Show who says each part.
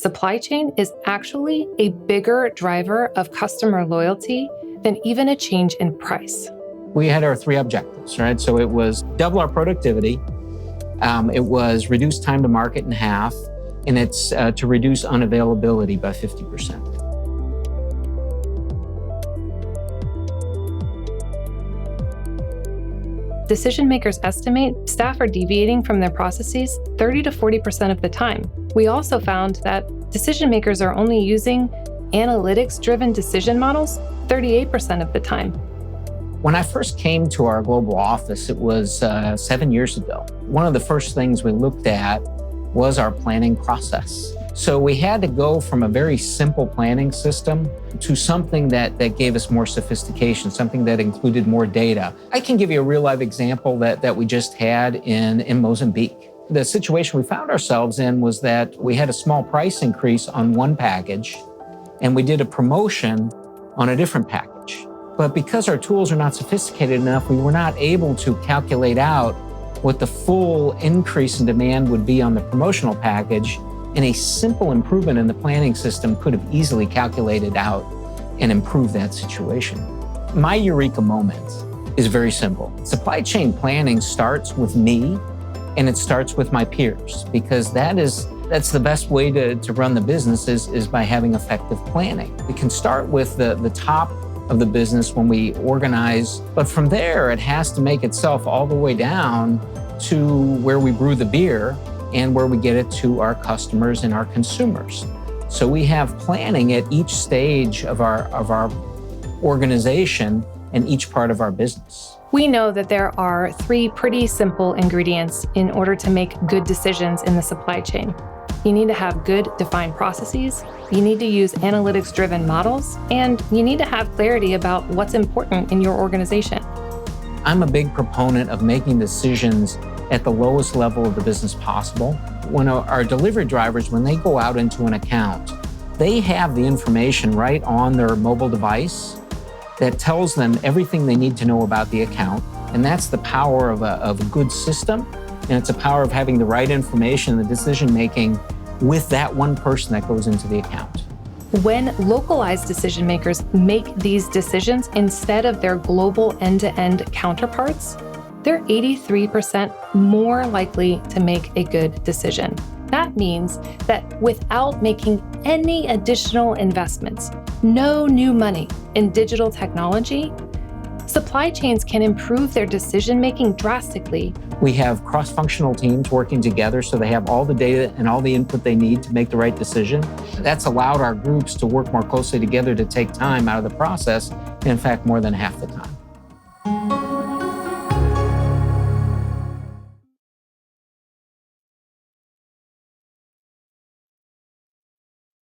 Speaker 1: supply chain is actually a bigger driver of customer loyalty than even a change in price.
Speaker 2: We had our 3 objectives, right? So it was double our productivity, it was reduce time to market in half, and it's to reduce unavailability by 50%.
Speaker 1: Decision makers estimate staff are deviating from their processes 30 to 40% of the time. We also found that decision makers are only using analytics-driven decision models 38% of the time.
Speaker 2: When I first came to our global office, it was 7 years ago. One of the first things we looked at was our planning process. So we had to go from a very simple planning system to something that gave us more sophistication, something that included more data. I can give you a real life example that we just had in Mozambique. The situation we found ourselves in was that we had a small price increase on one package, and we did a promotion on a different package. But because our tools are not sophisticated enough, we were not able to calculate out what the full increase in demand would be on the promotional package, and a simple improvement in the planning system could have easily calculated out and improved that situation. My Eureka moment is very simple. Supply chain planning starts with me, and it starts with my peers, because that's the best way to run the business is by having effective planning. We can start with the top of the business when we organize, but from there it has to make itself all the way down to where we brew the beer and where we get it to our customers and our consumers. So we have planning at each stage of our organization and each part of our business.
Speaker 1: We know that there are 3 pretty simple ingredients in order to make good decisions in the supply chain. You need to have good defined processes, you need to use analytics-driven models, and you need to have clarity about what's important in your organization.
Speaker 2: I'm a big proponent of making decisions at the lowest level of the business possible. When our delivery drivers, when they go out into an account, they have the information right on their mobile device that tells them everything they need to know about the account. And that's the power of a good system. And it's a power of having the right information, the decision-making with that one person that goes into the account.
Speaker 1: When localized decision makers make these decisions instead of their global end-to-end counterparts, they're 83% more likely to make a good decision. That means that without making any additional investments, no new money in digital technology, supply chains can improve their decision-making drastically.
Speaker 2: We have cross-functional teams working together so they have all the data and all the input they need to make the right decision. That's allowed our groups to work more closely together to take time out of the process, in fact, more than half the time.